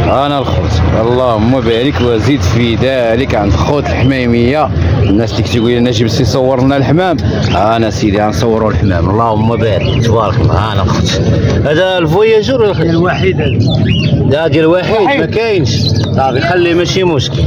انا الخوت اللهم بارك وزيد في ذلك عند خوت الحميميه. الناس اللي كتقول لنا جيب سي صور لنا الحمام، انا سيدي غنصوروا الحمام. اللهم بارك تبارك الله. انا الخوت هذا الفواياجور الوحيد هذا ديال الواحد ما كاينش صافي خليه ماشي مشكل.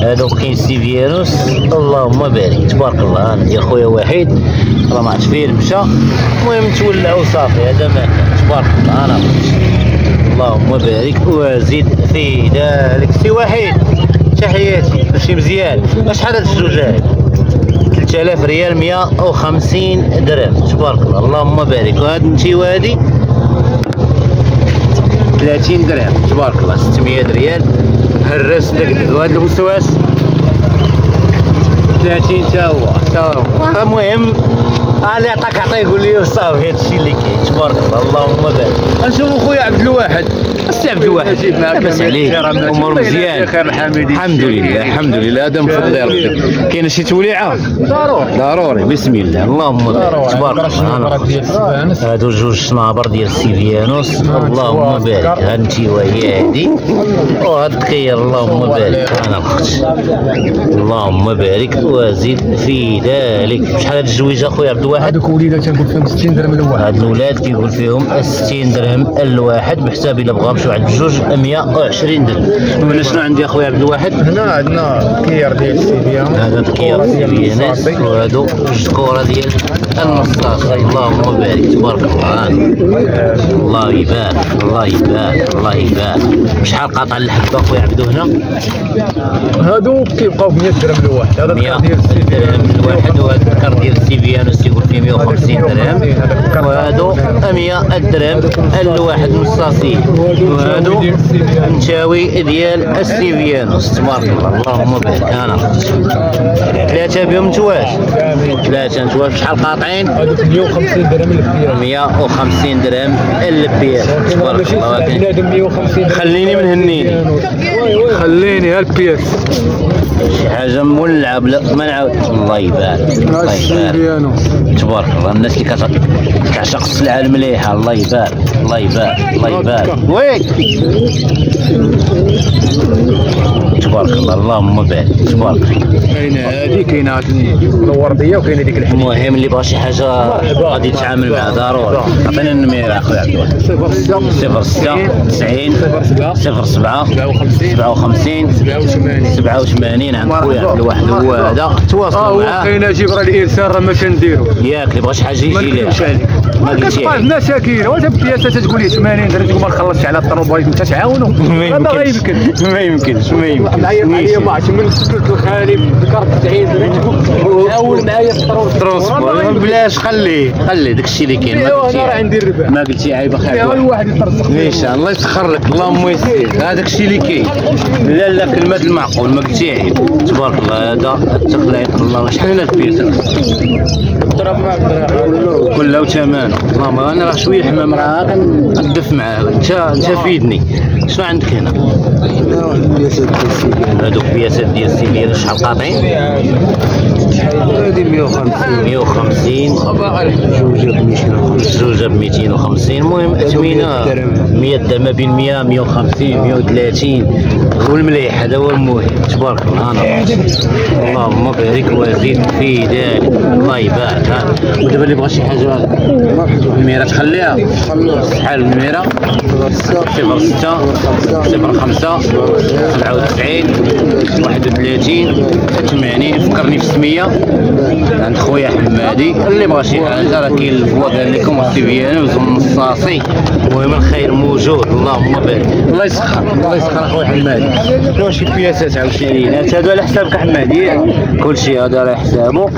هذا كاين سيفيانوس اللهم بارك تبارك الله. انا ديال خويا وحيد راه ما عرفت فين مشى، المهم تولعوا صافي هذا ما كان تبارك الله. انا اللهم بارك وزيد في ذلك. سي وحيد تحياتي ماشي مزيان. شحال هاد الزجاج؟ 3000 ريال 150 درهم تبارك الله. اللهم بارك. وهاد انتي وهادي 30 درهم تبارك الله. 600 ريال هرس داك. وهاد الوسواس 30 تا هو. المهم اللي عطاك عطيه يقول لي صافي هادشي اللي كاين تبارك الله. اللهم بارك. نشوفوا خويا عبد الواحد. السي عبد الواحد لاباس عليك؟ امور مزيان الحمد لله الحمد لله. هذا من فضل ربي. كاينه شي توليعه؟ ضروري بسم الله. اللهم بارك تبارك الله. هادو جوج صنابر ديال سيفيانوس اللهم بارك. هاد انتي وهي هادي وهاد الخير اللهم بارك. انا الخت اللهم بارك وزيد في ذلك. شحال هاد الجويجه خويا عبد الواحد؟ هادوك وليدات تنقول فيهم 60 درهم الواحد. هاد الاولاد كيقول فيهم 60 درهم الواحد بحساب الا بغا مشاو عند بجوج 120 درهم. وهنا شنو عندي اخويا عبد الواحد؟ هنا عندنا كير ديال السيفيان. هذا الكير سيفيانوس وهادو الشكوره ديال النصاص. اللهم بارك تبارك الله. الله يبارك الله يبارك الله يبارك. شحال قاطع الحبه اخويا عبدو هنا؟ هادو كيبقاو ب 100 درهم الواحد. هذا الكر ديال السيفيان الواحد. وهذا الكر ديال السيفيانوس يقول فيه 150 درهم. وهادو 100 درهم الواحد نصاصي. وهادو نشاوي ديال السيفيانوس تبارك الله. اللهم بارك. انا ثلاثه بهم نتواش. ثلاثه نتواش. شحال قاطعين؟ هادوك 150 درهم البياس. 150 درهم البياس تبارك الله. بنادم 150 خليني من هنيني خليني البياس شي حاجه مولعه بلا ما نعاود. الله يبارك الله يبارك تبارك الله. الناس اللي كتعشق السلعه المليحه الله يبارك الله يبارك الله يبارك. ويك تبارك الله. اللهم بارك تبارك. كاينه هادي كاينه الورديه وكاينه ديك الحمام. المهم اللي بغى شي حاجه غادي يتعامل معها ضروري. عطينا النميره اخويا عبد الواحد. 06 90 07 57 87 عند خويا عبد الواحد. هو هذا تواصلوا معاه. كاينه جبر الانسان راه ما كنديرو ياك اللي بغى شي حاجه يجي ليه. ما كتبقاش مساكين. واش بياسه تقول لي 80 درهم تقول ما نخلصش على الطروبايت انت تعاونوا؟ هذا غيمكن ما يمكنش ما يمكنش. عليا ما عرفتش من سكت الخالي ذكرت 90 درهم تعاون معايا في الترونسبور. بلاش خليه داكشي اللي كاين. انا راه عندي الربح. ما قلتي عيب اخي الواحد يترزق ان شاء الله يسخر لك. اللهم يسر. هذاك الشيء اللي كاين. لا كلمه المعقول ما قلتي عيب تبارك الله. هذا التخليق الله. شحال هاد البيت؟ كله وثمانه. اللهم انا راه شويه حمام راه كندف معاه. انت فيدني شنو عندك هنا؟ هادوك بياسات ديال السيفيان. شحال قاطعين؟ هادي 150 زوجه ب 250. المهم اثمنه 100 درهم ما بين 100 150 130 والمليح. هذا هو المهم تبارك الله. انا اللهم بارك وزيد في ذلك. الله يبارك. ودابا اللي بغى شي حاجه الميره تخليها. شحال الميره؟ 06 05 97 31 80. فكرني في السميه عند خويا حمادي. اللي بغى شي حاجه راه كاين الفوا قال لكم السيفيانوس والنصاصي. المهم الخير موجود. اللهم بارك. الله يسخر الله يسخر اخويا حمادي. شنو شي بياسات عاوتاني هادو على حسابك حمادي. كلشي هذا على حسابه.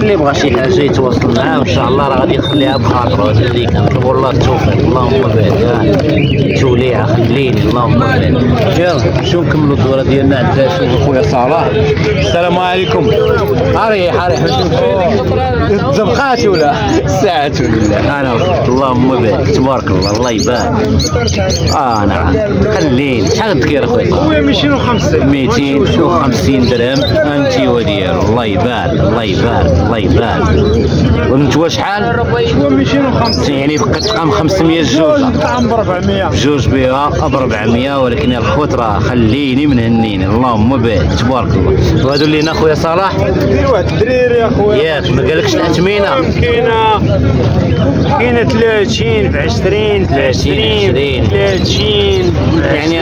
اللي بغى شي حاجه يتواصل معاه ان شاء الله راه غادي يخليها بخاطره. هذا اللي كنطلبوا الله التوفيق. اللهم بارك. توليعه خليني اللهم بارك. يلا نمشيو نكملوا الدوره ديالنا عند خويا صلاح. السلام عليكم. ريح زبقاتي ولا ساعات لله. انا اللهم بارك تبارك الله. الله يبارك. نعم خليني. شحال الدكير اخويا؟ 250 درهم انت وديالو. الله يبارك الله يبارك الله يبارك. وانتوا شحال؟ 250 يعني بقات تقام 500 الجوج. تقام ب 400 جوج بها ب 400، ولكن يا الخوت راه خليني من هنيني اللهم بارك تبارك الله. وهادو اللي هنا خويا صلاح دير واحد الدريري يا خويا ياك ما قالكش الاثمنه؟ كاينه 30 ب 20 30 يعني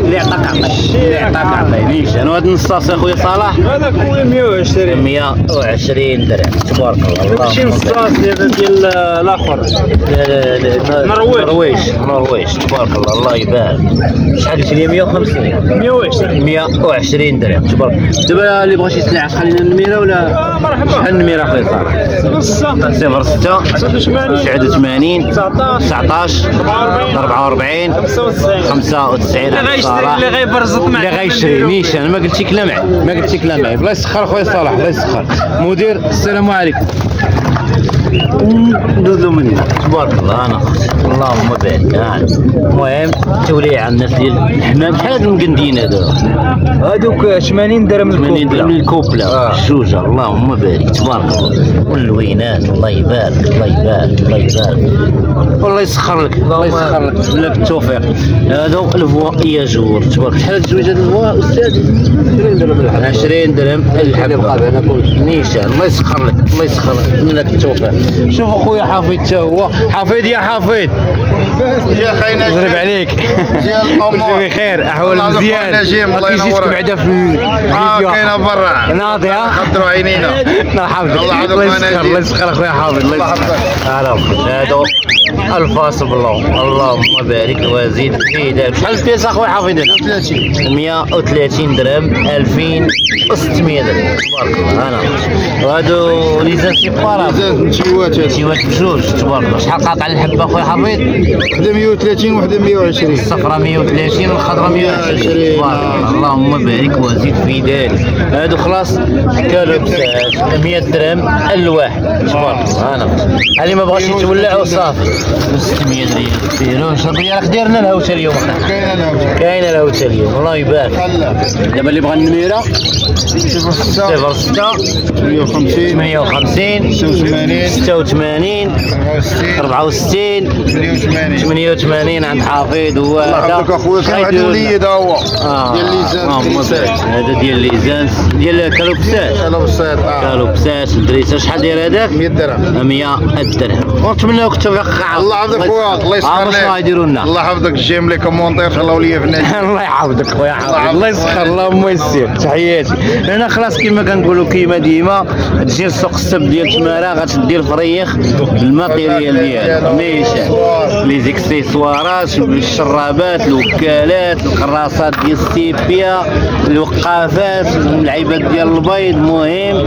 اللي عطاك عطينيش انا. هاد النصاص يا خويا صلاح هذاك خويا 120 درهم تبارك الله. ماشي نصاص هذا ديال الاخر نرويج تبارك الله. الله يبارك. شحال قلت لي 120 درهم تبارك. دابا اللي بغى شي سلعه خلينا النميره ولا مرحبا. شحال النميره خويا صالح؟ 06 89 19 44 95. اللي غيبرزط معك اللي غيشري نيشان. ما قلتي كلام معي. الله يسخر خويا صالح الله يسخر. مدير السلام عليكم. ندوزو من هنا تبارك الله. انا اللهم بارك. المهم توليع الناس ديال الحمام. شحال هاد المقندين هذوك 80 درهم 80 درهم الكوبله الجوجه. اللهم بارك تبارك الله. واللوينات الله يبارك والله يسخر لك بالله بالتوفيق. هادو الفوا ياجور تبارك. شحال هاد الزويجه الفوا استاذ؟ 20 درهم الحبه نيشان. الله يسخر لك بالله بالتوفيق. شوف اخويا حفيظ تا هو. حفيظ يا حفيظ يا خاينا نضرب عليك. كل شيء بخير احوال مزيان. الله ينورك بعدا في الفيديو كاينه برا ناضي خضروا عينينا. الله يحفظك. الله يسخر اخويا حافظ. الله يسخر. هادو الفاس بالله اللهم بارك وزيد في دابا. شحال البيس اخويا حافظ هنا؟ 130 درهم 2600 درهم تبارك الله. انا وهادو ليزان سيبارا نشيوات بجوج تبارك الله. شحال قاطع الحبه اخويا حافظ؟ وحده 130 وحده 120. الصفرا 130 والخضرا 120 تبارك الله. اللهم بارك وزيد في ذلك. هادو خلاص كالوبسات 100 درهم الواحد تبارك الله. انا اللي ما بغاش يتولع وصافي 600 ريال. فيروش ريالك ديرنا الهوته اليوم. كاينه الهوته اليوم الله يبارك. دابا اللي بغى النميره 06 58 86 64 88 عند حفيظ. هو هذا اخويا كان واحد الوليد هو هذا ديال ليزانس ديال كالوبسات كالوبسات الدريسه. شحال داير هذاك؟ 100 درهم 100 درهم. ونتمنى لك التوفيق. الله يحفظك خويا. الله يسخر لك. يديروا لنا. الله يحفظك. جيم لي كومونتير خلاو لي في النادي. الله يحفظك خويا حافظ. الله يسخر. اللهم يسر. تحياتي. هنا خلاص كما كنقولوا كيما ديما تجي لسوق السب ديال تماره غتدي الفريخ بالماتيريال ديالها نيشان. لي زيكسيسوارات الشرابات الوكالات القراصات ديال السيبيا الوقافات اللعيبات ديال البيض. مهم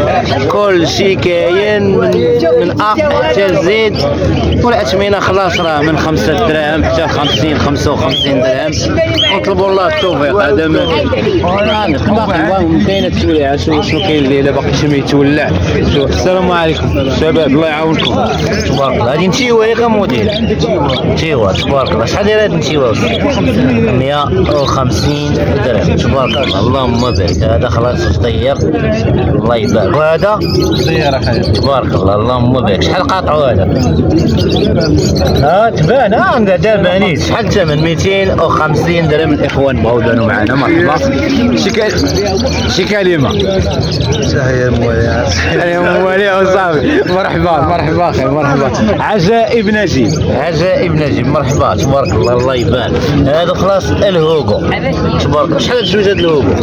كل شيء كاين من ا حتى لزيد. والاثمنه خلاص راه من 5 دراهم حتى 50 55 درهم. نطلبوا الله التوفيق. هذا ما كاين التوليعه. شنو كاين الليله باقي شي ما يتولع. شوف السلام عليكم شباب الله يعاونكم تبارك الله. هذه نتيوه ياك موديل نتيوه تبارك الله. شحال داير هاد النتيوه؟ 150 درهم تبارك الله. اللهم بارك. هذا خلاص طير الله يبارك. وهذا طير اخي تبارك الله. اللهم بارك. شحال قاطعوا هذا؟ تبان دابا نيت. شحال الثمن؟ 250 درهم. الاخوان بغاو يبانوا معنا مرحبا. شي كلمه تحيه موالي وصافي. مرحبا اخي مرحبا. عجائب نجيب مرحبا تبارك الله. الله يبارك. هذا خلاص الهوغو تبارك الله. شحال جوج هاد الهوغو؟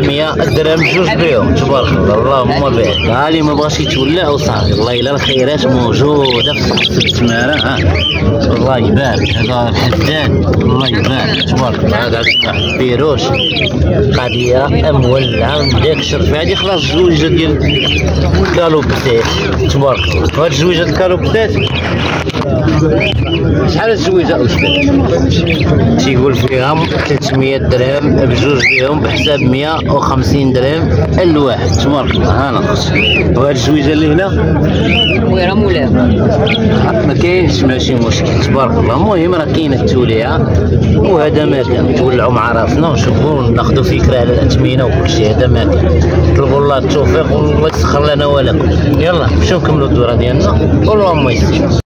100 درهم جوج بهم تبارك الله. اللهم بارك. ها اللي ما بغاش يتولع وصافي. الله الا الخيرات موجوده في سوق التماره. الله يبارك. هذا الحداد الله يبارك تبارك الله. هذا بيروش قضيه مولعه من داك الشرف. هذه خلاص زوجه ديال كالوبسات تبارك الله. وهاد الزويجه ديال الكالوبسات شحال الزويجه استاذ؟ تيقول فيهم 300 درهم بجوج بهم بحساب 150 درهم الواحد تبارك الله. هانا وهاد الزويجه اللي هنا وي راه مولاها ما كاينش ماشي مشكل تبارك الله. المهم راه كاينه التوليعه وهذا ما كان نتولعوا مع راسنا ونشوفوا ناخذوا فكره على الاثمنه وكل شيء. هذا ما كان. نطلبوا الله التوفيق والله يسخر لنا ولكم. يلا نمشيو نكملوا الدوره ديالنا والله ما يسر.